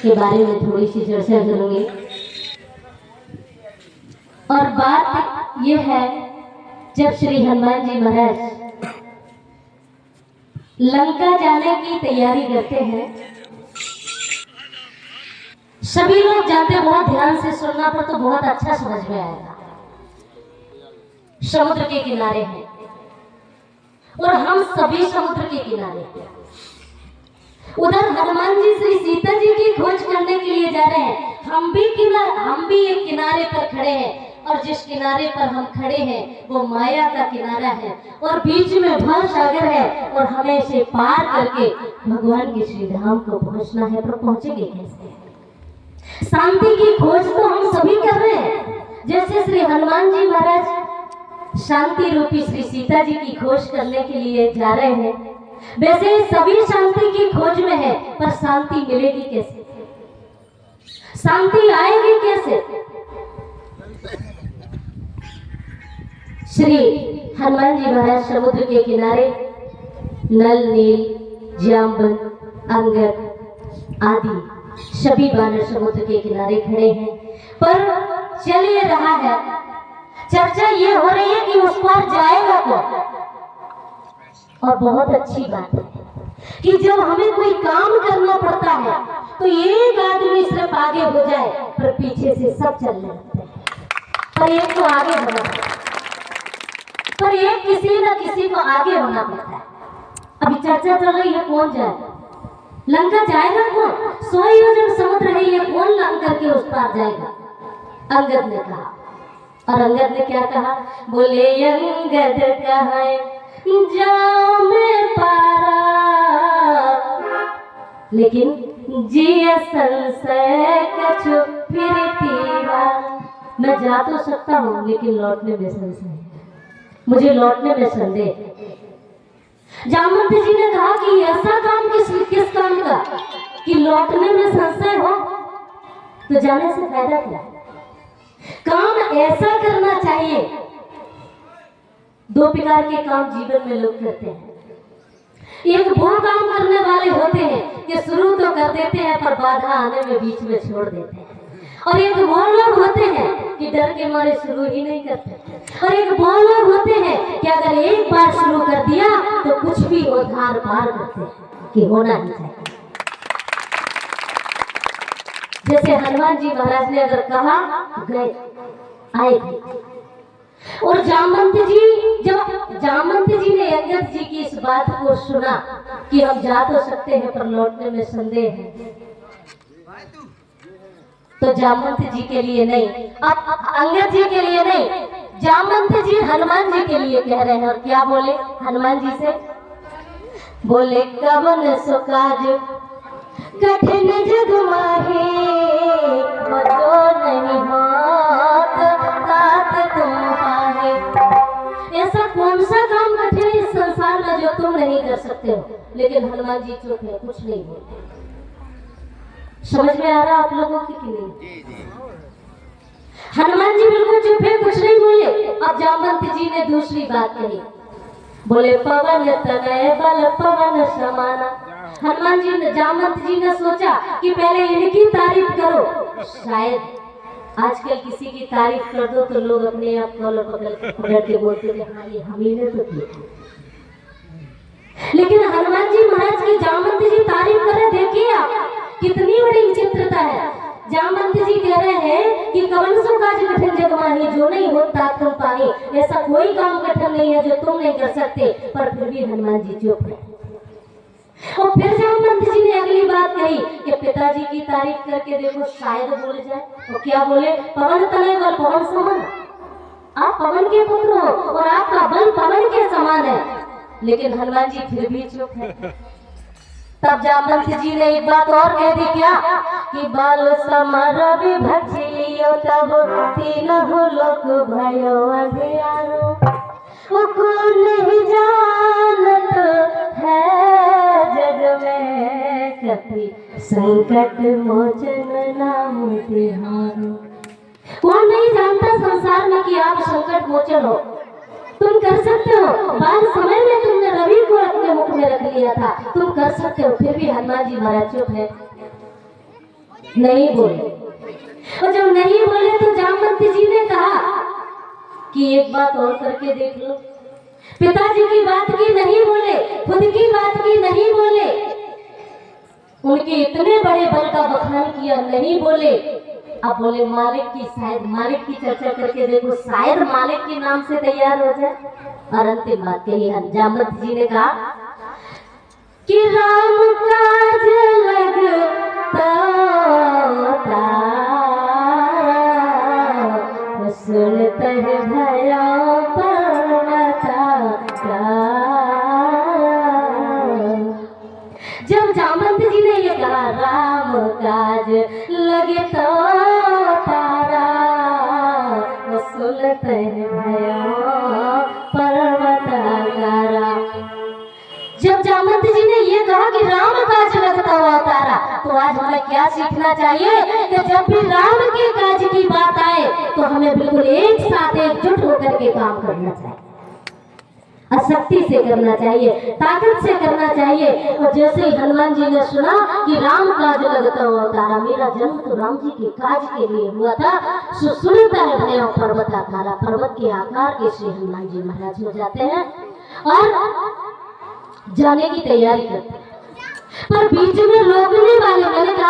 के बारे में थोड़ी सी चर्चा करूंगी। और बात यह है, जब श्री हनुमान जी महाराज लंका जाने की तैयारी करते हैं, सभी लोग जाते, बहुत ध्यान से सुनना पर तो बहुत अच्छा समझ में आएगा। समुद्र के किनारे हैं और हम सभी समुद्र के किनारे हैं। उधर हनुमान जी श्री सीता जी की खोज करने के लिए जा रहे हैं, हम भी एक किनारे पर खड़े हैं, और जिस किनारे पर हम खड़े हैं वो माया का किनारा है, और बीच में भव सागर है, और हमें इसे पार करके भगवान के श्री धाम को पहुंचना है। पर पहुंचेंगे कैसे? शांति की खोज तो हम सभी कर रहे हैं। जैसे श्री हनुमान जी महाराज शांति रूपी श्री सीता जी की खोज करने के लिए जा रहे हैं, वैसे सभी शांति की खोज में है, पर शांति मिलेगी कैसे? शांति आएगी कैसे? श्री हनुमान जी महाराज समुद्र के किनारे नल, नील, जाम्बन, अंगद आदि सभी वानर समुद्र के किनारे खड़े हैं। पर चल ये रहा है, चर्चा ये हो रही है कि उस पार जाएगा कौन। और बहुत अच्छी बात है कि जब हमें कोई काम करना पड़ता है तो एक आदमी सिर्फ आगे हो जाए, पर पीछे से सब चलने लगते हैं। पर एक तो आगे होना पड़ता है, पर एक किसी न किसी को आगे होना पड़ता है। अभी चर्चा चल रही है कौन जाए, लंका जाएगा कौन? 100 योजन समुद्र है, ये कौन लंका करके उस पार जाएगा? अंगद ने कहा, और अंगद ने क्या कहा? बोले अंगद कहे जाओ मैं पारा, लेकिन जिया संशय कछु फिर तीरा। मैं जा तो सकता हूँ लेकिन लौटने में संशय है, मुझे लौटने में संदेह। जामवंत जी ने कहा कि ऐसा काम किस काम का कि लौटने में संशय हो, तो जाने से फायदा क्या? काम ऐसा करना चाहिए। दो प्रकार के काम जीवन में लोग करते हैं। एक वो काम करने वाले होते हैं कि शुरू तो कर देते हैं पर बाधा आने में बीच में छोड़ देते हैं, और एक वो लोग होते हैं कि डर के मारे शुरू ही नहीं करते, और एक वो लोग होते हैं कि अगर एक बार शुरू कर दिया तो कुछ भी हो धार पार करते हैं कि होना ही चाहिए। जैसे हनुमान जी महाराज ने अगर कहा गए, आए थे। और जामवंत जी ने अंगद जी की इस बात को सुना कि हम जा तो सकते हैं पर लौटने में संदेह है, तो जामवंत जी के लिए नहीं, अब अंगद जी के लिए नहीं, जामवंत जी हनुमान जी के लिए कह रहे हैं। और क्या बोले हनुमान जी से? बोले कवन सो काज कठिन जग माहे, जो नहीं होत तात तुम पाहे। ऐसा कौन सा काम कठिन इस संसार में जो तुम नहीं कर सकते हो? लेकिन हनुमान जी चुप है, कुछ नहीं बोलते। समझ में आ रहा आप लोगों की कि नहीं? हनुमान जी बिल्कुल चुप है, कुछ नहीं बोले। अब जामवंत जी ने दूसरी बात कही, बोले पवन तनय बल पवन समाना। हनुमान जी ने, जामवंत जी ने सोचा कि पहले इनकी तारीफ करो, शायद आजकल किसी की तारीफ कर दो तो लोग अपने आप कॉलर पकड़ के बोलते हैं हाँ ये हम ही ने तो किया। लेकिन हनुमान जी महाराज की जामवंत जी तारीफ कर रहे, देखिए आप कितनी बड़ी विचित्रता है। जामवंत जी कह रहे हैं कि कवन सो काज कठिन जग माही, जो नहीं होता तुम पाही। ऐसा कोई काम कठिन नहीं है जो तुम नहीं कर सकते, पर फिर भी हनुमान जी चुप है। और फिर जामवंत जी ने अगली बात कही कि पिताजी की तारीफ करके देखो शायद बोल जाए। तो क्या बोले? पवन तनय बल पवन समान, आप पवन के पुत्र हो और आपका बल पवन के समान है। लेकिन हनुमान जी फिर भी चुप है। तब जामवंत जी ने एक बात और कह दी, क्या कि बाल समर विभज लियो तब तीनों लोक भयो अभियानो, वो कौन नहीं जानत है जग में कपि संकट मोचन नाम तिहारो। कौन नहीं जानता संसार में कि आप संकट मोचन हो, तुम कर सकते हो। बाल समय में तुमने रवि को अपने मुख में रख लिया था, तुम कर सकते हो। फिर भी हनुमान जी महाराज चुप है। नहीं बोले। और जब नहीं बोले तो जामवंत जी ने कहा कि एक बात और करके देख लो। पिताजी की बात की नहीं बोले, खुद की बात की नहीं बोले, उनके इतने बड़े बल का बखान किया, नहीं बोले। अब बोले मालिक की, शायद मालिक की चर्चा करके देखो, शायद मालिक के नाम से तैयार हो जाए। और अंतिम बात कही जामवंत जी ने कहा कि राम काज लगता सुनते भया पर्वता। जब जामवंत जी ने ये कहा राम काज लगे तो तारा सुनते भया पर्वताकारा। जब जामवंत जी ने ये कहा कि राम काज लगता हुआ तारा, तो आज हमें क्या सीखना चाहिए कि जब भी राम के काज की बात आए तो हमें बिल्कुल एक साथ एकजुट होकर के काम करना चाहिए, शक्ति से करना चाहिए, ताकत से करना चाहिए। और जैसे ही हनुमान जी ने सुना कि राम काज लगता हुआ तारा, मेरा जन्म तो राम जी के काज के लिए हुआ था, सुनता है भया पर्वताकारा। पर्वत के आकार के श्री हनुमान जी महाराज हो जाते हैं और जाने की तैयारी करते हैं, पर बीच में रोकने वाले, मैंने कहा